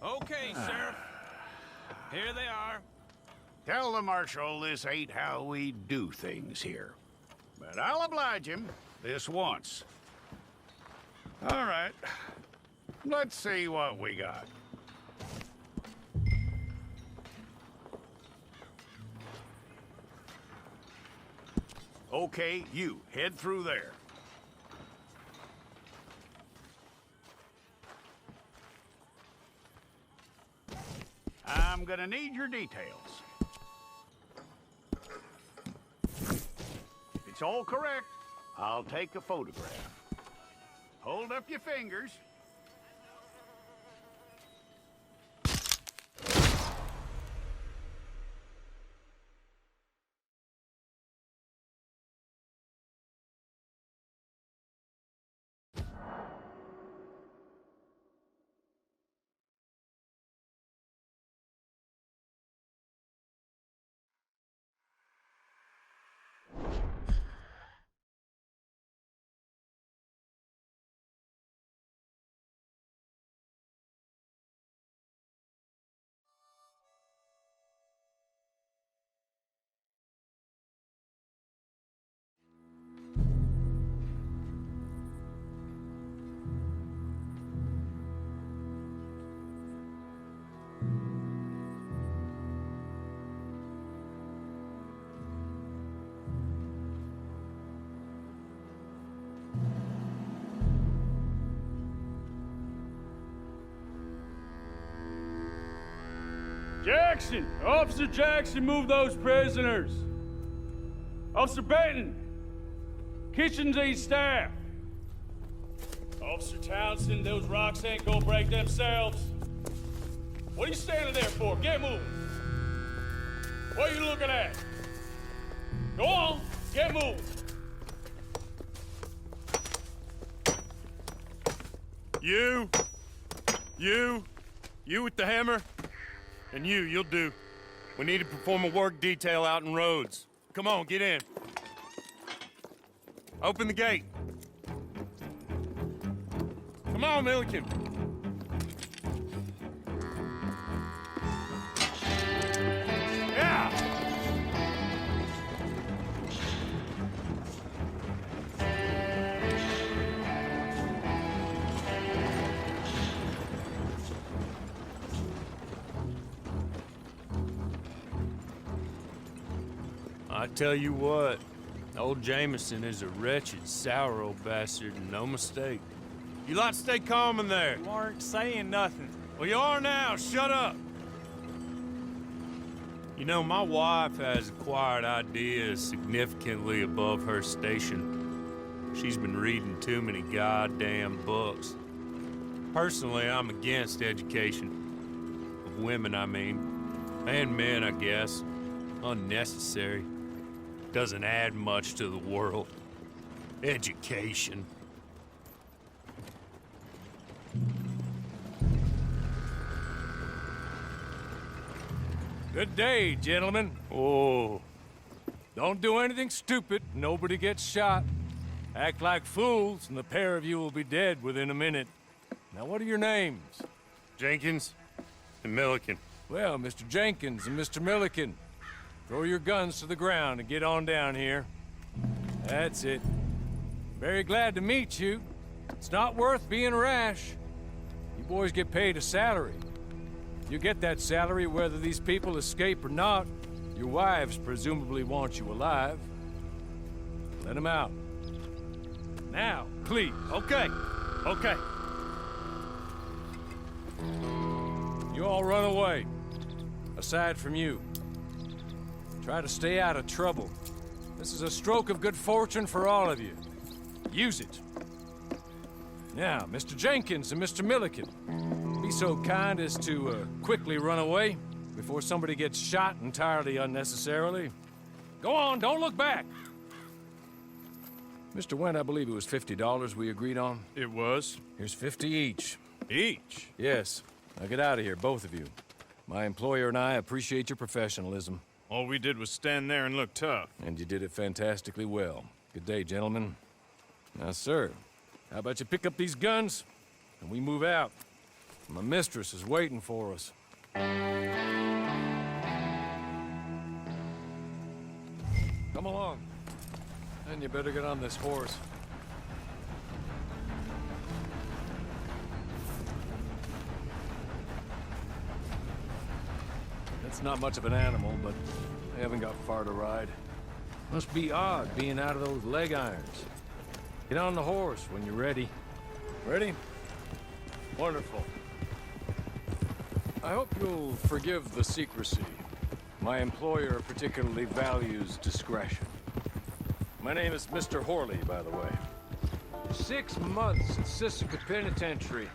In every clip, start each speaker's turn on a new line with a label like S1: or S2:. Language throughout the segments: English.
S1: Okay, Sheriff. Here they are.
S2: Tell the Marshal this ain't how we do things here. But I'll oblige him this once. All right. Let's see what we got. Okay, you head through there. I'm gonna need your details. If it's all correct, I'll take a photograph. Hold up your fingers.
S3: Jackson! Officer Jackson, move those prisoners! Officer Benton! Kitchens aid staff! Officer Townsend, those rocks ain't gonna break themselves. What are you standing there for? Get moving! What are you looking at? Go on, get moving!
S4: You with the hammer? And you'll do. We need to perform a work detail out in Rhodes. Come on, get in. Open the gate. Come on, Milliken. Yeah! I tell you what, old Jameson is a wretched, sour old bastard, and no mistake. You lot stay calm in there.
S3: You aren't saying nothing.
S4: Well, you are now. Shut up. You know, my wife has acquired ideas significantly above her station. She's been reading too many goddamn books. Personally, I'm against education. Of women, I mean. And men, I guess. Unnecessary. Doesn't add much to the world. Education.
S3: Good day, gentlemen.
S4: Oh.
S3: Don't do anything stupid. Nobody gets shot. Act like fools, and the pair of you will be dead within a minute. Now, what are your names?
S4: Jenkins and Milliken.
S3: Well, Mr. Jenkins and Mr. Milliken, throw your guns to the ground and get on down here. That's it. Very glad to meet you. It's not worth being rash. You boys get paid a salary. You get that salary whether these people escape or not. Your wives presumably want you alive. Let them out. Now, please.
S4: Okay.
S3: You all run away. Aside from you. Try to stay out of trouble. This is a stroke of good fortune for all of you. Use it. Now, Mr. Jenkins and Mr. Milliken, be so kind as to quickly run away before somebody gets shot entirely unnecessarily. Go on, don't look back. Mr. Wendt, I believe it was $50 we agreed on.
S4: It was.
S3: Here's 50 each.
S4: Each?
S3: Yes. Now get out of here, both of you. My employer and I appreciate your professionalism.
S4: All we did was stand there and look tough.
S3: And you did it fantastically well. Good day, gentlemen. Now, sir, how about you pick up these guns, and we move out? My mistress is waiting for us. Come along. And you better get on this horse. It's not much of an animal, but they haven't got far to ride. Must be odd being out of those leg irons. Get on the horse when you're ready. Ready? Wonderful. I hope you'll forgive the secrecy. My employer particularly values discretion. My name is Mr. Horley, by the way. 6 months at Sisika Penitentiary,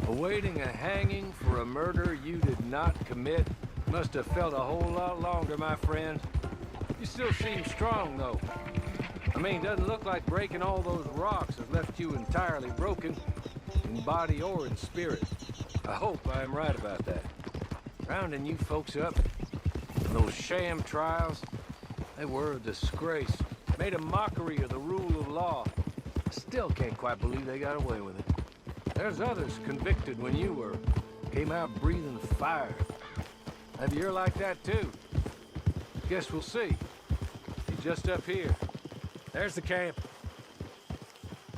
S3: awaiting a hanging for a murder you did not commit. Must have felt a whole lot longer, my friend. You still seem strong, though. I mean, doesn't look like breaking all those rocks has left you entirely broken, in body or in spirit. I hope I am right about that. Rounding you folks up, those sham trials, they were a disgrace. Made a mockery of the rule of law. I still can't quite believe they got away with it. There's others convicted when you were. Came out breathing fire. Maybe you're like that too. Guess we'll see. He's just up here. There's the camp.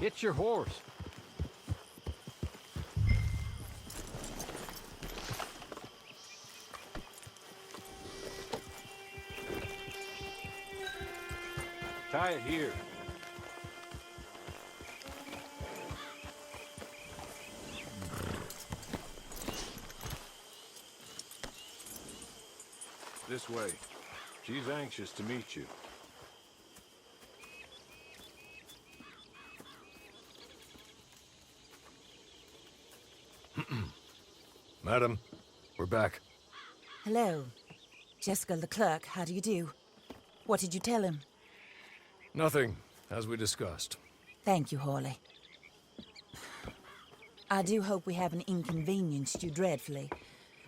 S3: Get your horse. Tie it here. This way. She's anxious to meet you. Madam, we're back.
S5: Hello. Jessica Leclerc, how do you do? What did you tell him?
S3: Nothing, as we discussed.
S5: Thank you, Horley. I do hope we haven't inconvenienced you dreadfully.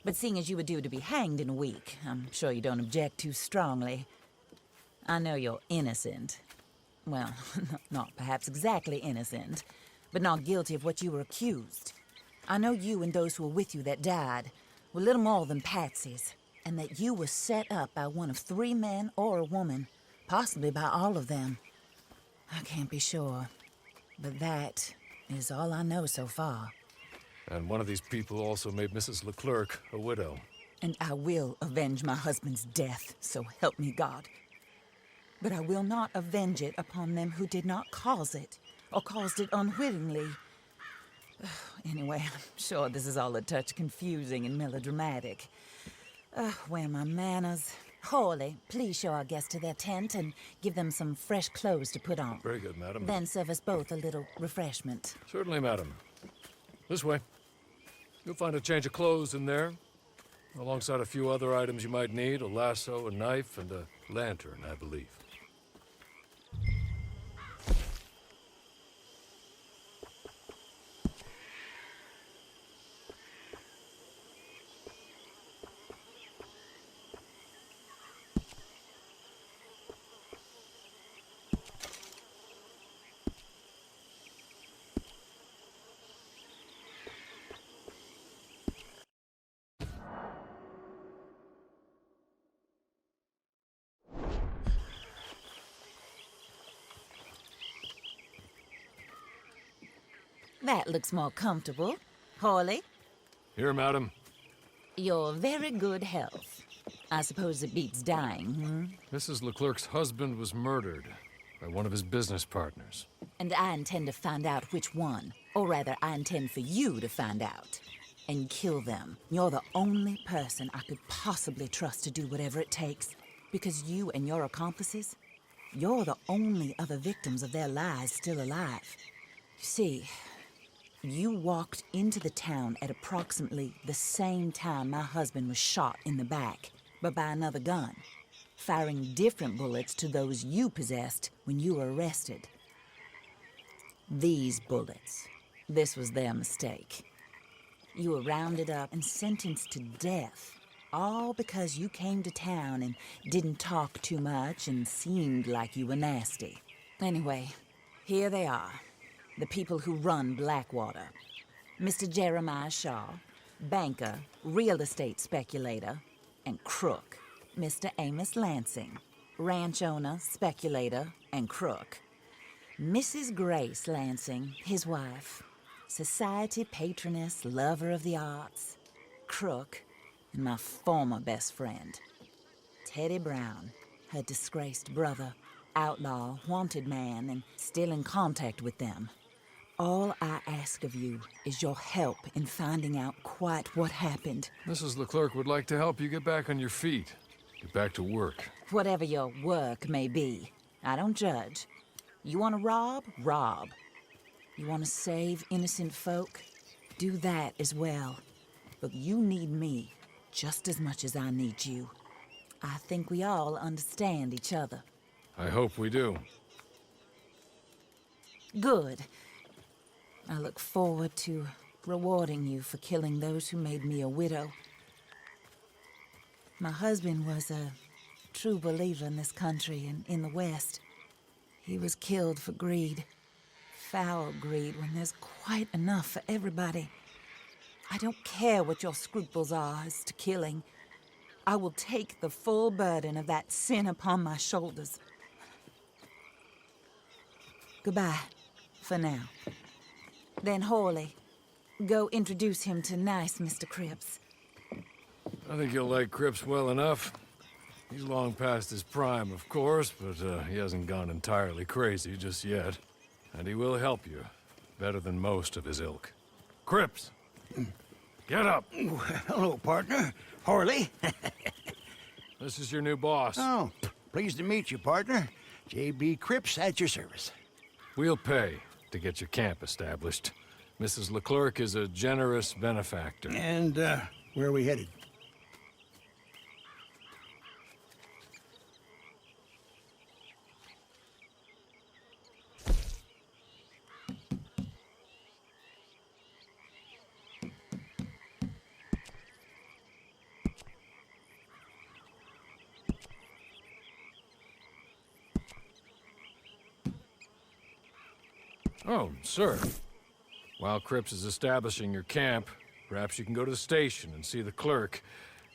S5: But seeing as you were due to be hanged in a week, I'm sure you don't object too strongly. I know you're innocent. Well, not perhaps exactly innocent, but not guilty of what you were accused. I know you and those who were with you that died were little more than patsies, and that you were set up by one of 3 men or a woman, possibly by all of them. I can't be sure, but that is all I know so far.
S3: And one of these people also made Mrs. Leclerc a widow.
S5: And I will avenge my husband's death, so help me God. But I will not avenge it upon them who did not cause it, or caused it unwittingly. Anyway, I'm sure this is all a touch confusing and melodramatic. Where are my manners? Horley, please show our guests to their tent and give them some fresh clothes to put on.
S3: Very good, madam.
S5: Then serve us both a little refreshment.
S3: Certainly, madam. This way. You'll find a change of clothes in there, alongside a few other items you might need, a lasso, a knife, and a lantern, I believe.
S5: That looks more comfortable. Horley,
S3: Here, madam.
S5: you're very good health. I suppose it beats dying,
S3: Mrs. Leclerc's husband was murdered by one of his business partners.
S5: And I intend to find out which one. Or rather, I intend for you to find out. And kill them. You're the only person I could possibly trust to do whatever it takes. Because you and your accomplices, you're the only other victims of their lies still alive. You see, you walked into the town at approximately the same time my husband was shot in the back, but by another gun, firing different bullets to those you possessed when you were arrested. These bullets, this was their mistake. You were rounded up and sentenced to death, all because you came to town and didn't talk too much and seemed like you were nasty. Anyway, here they are. The people who run Blackwater. Mr. Jeremiah Shaw, banker, real estate speculator, and crook. Mr. Amos Lansing, ranch owner, speculator, and crook. Mrs. Grace Lansing, his wife, society patroness, lover of the arts, crook, and my former best friend. Teddy Brown, her disgraced brother, outlaw, wanted man, and still in contact with them. All I ask of you is your help in finding out quite what happened.
S3: Mrs. Leclerc would like to help you get back on your feet. Get back to work.
S5: Whatever your work may be, I don't judge. You want to rob? Rob. You want to save innocent folk? Do that as well. But you need me just as much as I need you. I think we all understand each other.
S3: I hope we do.
S5: Good. I look forward to rewarding you for killing those who made me a widow. My husband was a true believer in this country and in the West. He was killed for greed. Foul greed when there's quite enough for everybody. I don't care what your scruples are as to killing. I will take the full burden of that sin upon my shoulders. Goodbye, for now. Then Hawley, go introduce him to nice Mr. Cripps.
S3: I think you'll like Cripps well enough. He's long past his prime, of course, but he hasn't gone entirely crazy just yet. And he will help you, better than most of his ilk. Cripps! Get up!
S6: Hello, partner. Hawley.
S3: This is your new boss.
S6: Oh, pleased to meet you, partner. J.B. Cripps at your service.
S3: We'll pay to get your camp established. Mrs. Leclerc is a generous benefactor.
S6: And, where are we headed?
S3: Oh, sir. While Cripps is establishing your camp, perhaps you can go to the station and see the clerk,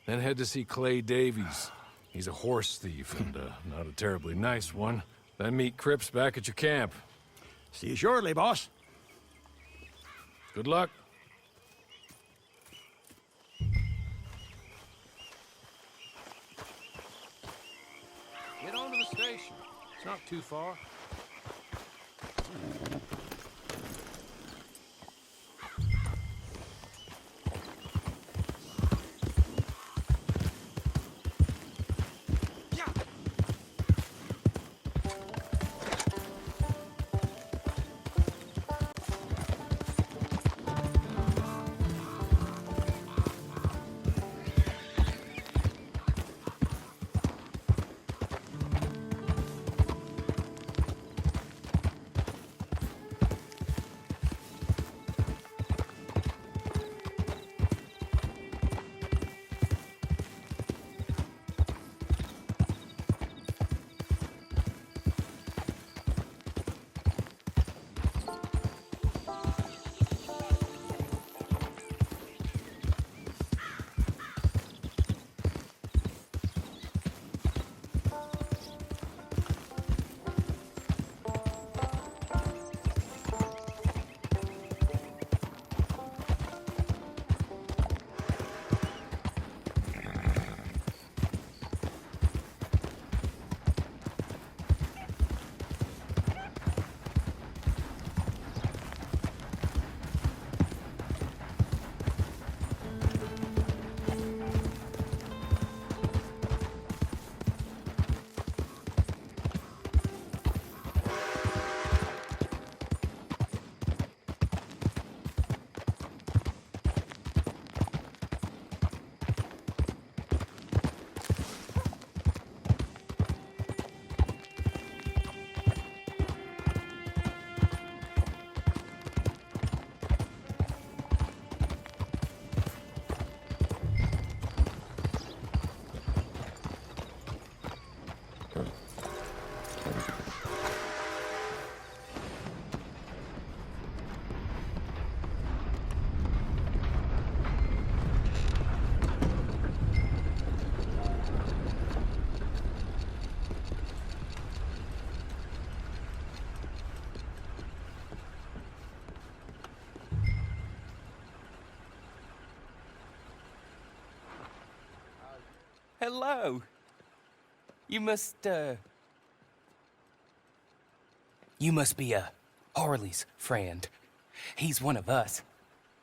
S3: then head to see Clay Davies. He's a horse thief, and not a terribly nice one. Then meet Cripps back at your camp.
S6: See you shortly, boss.
S3: Good luck.
S4: Get on to the station. It's not too far.
S7: hello. You must be Harley's friend. He's one of us.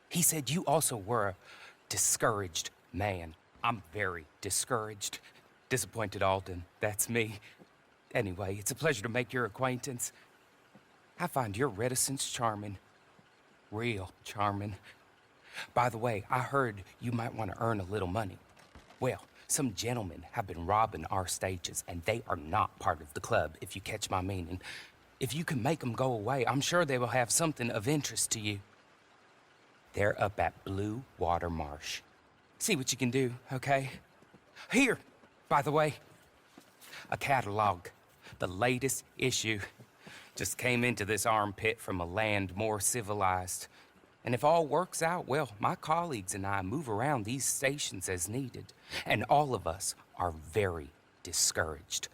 S7: He said you also were a discouraged man. I'm very discouraged. Disappointed Alden, that's me. Anyway, it's a pleasure to make your acquaintance. I find your reticence charming. Real charming. By the way, I heard you might want to earn a little money. Well, some gentlemen have been robbing our stages, and they are not part of the club, if you catch my meaning. If you can make them go away, I'm sure they will have something of interest to you. They're up at Blue Water Marsh. See what you can do, okay? Here, by the way, a catalog. The latest issue. Just came into this armpit from a land more civilized. And if all works out, well, my colleagues and I move around these stations as needed. And all of us are very discouraged.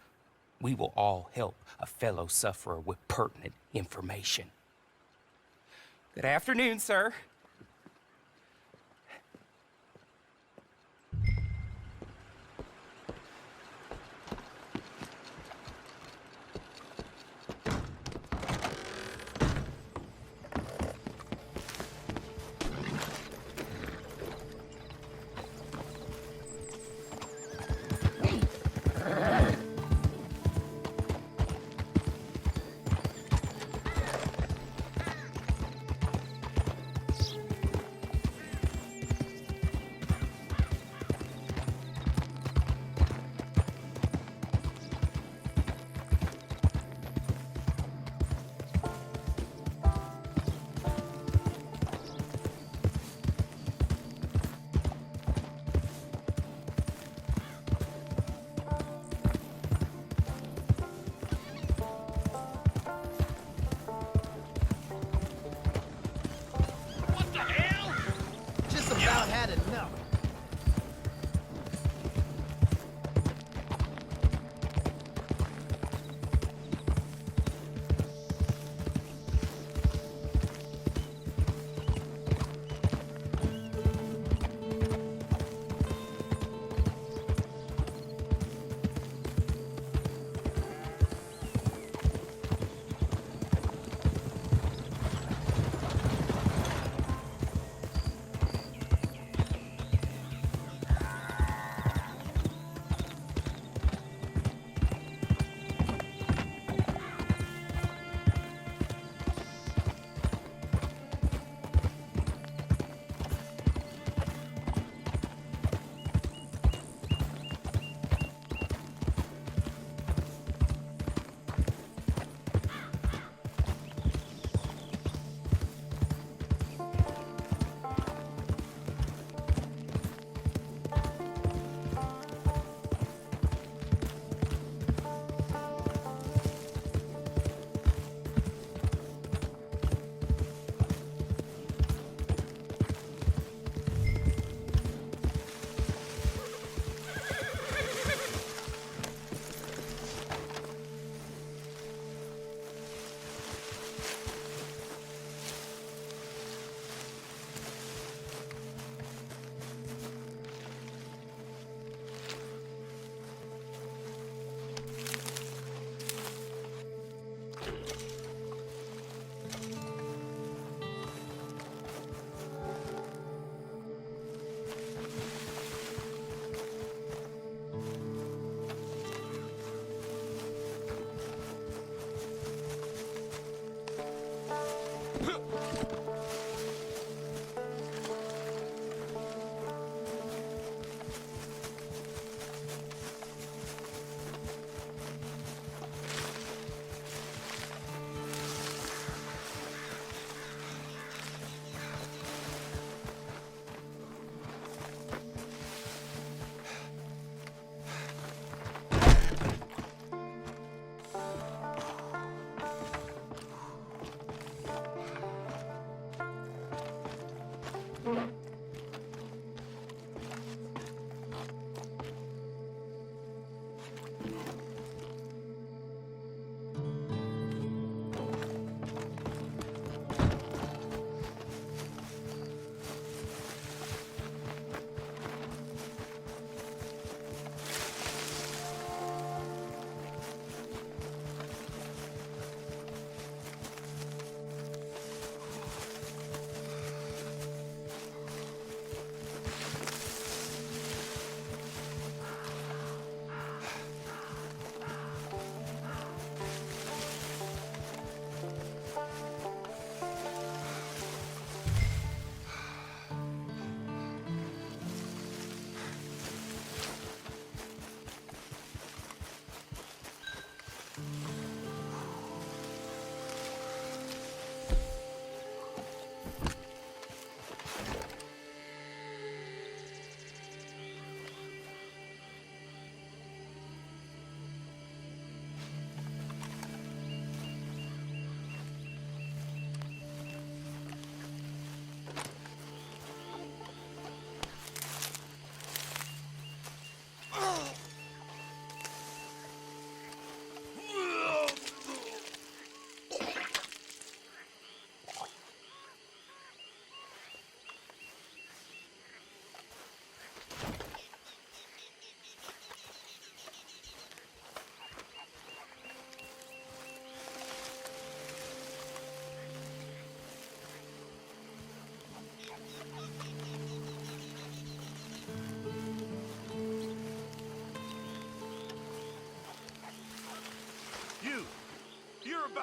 S7: We will all help a fellow sufferer with pertinent information. Good afternoon, sir.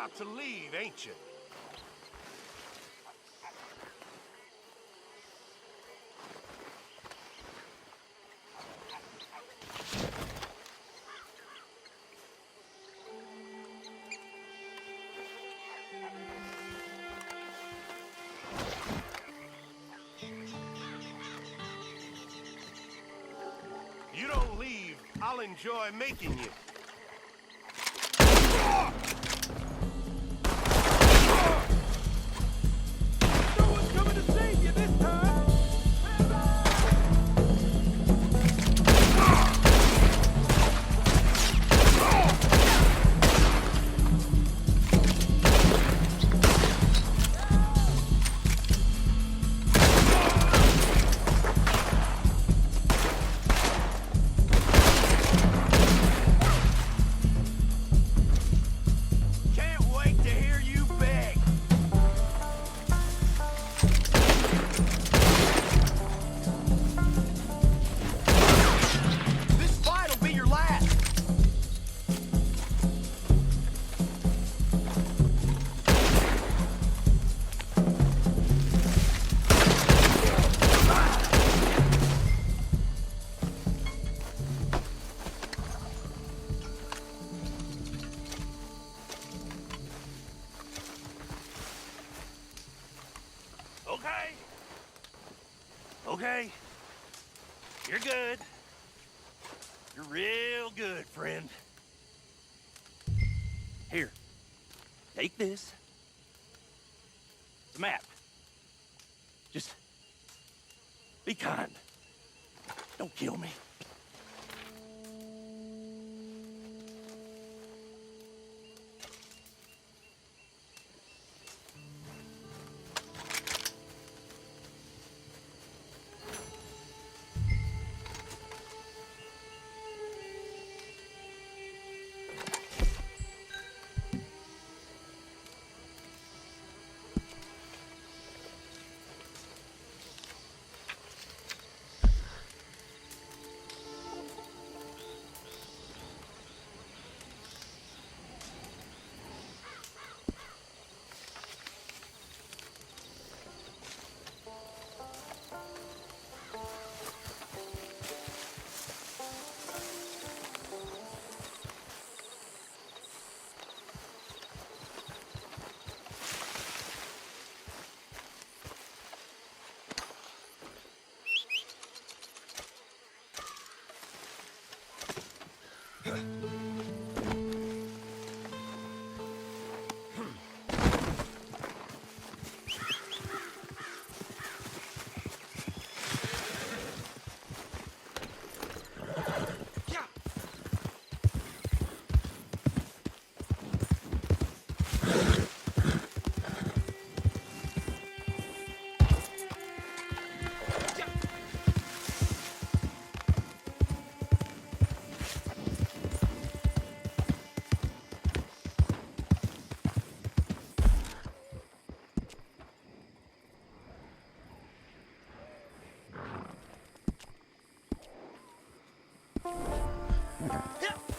S8: about to leave, ain't you? You don't leave, I'll enjoy making you.
S1: No one's coming to save you this time!
S8: Can't wait to hear you beg. This fight'll be your last. Okay. Okay. You're good. You're real good, friend. Here. Take this. It's a map. Just be kind. Don't kill me. Yeah.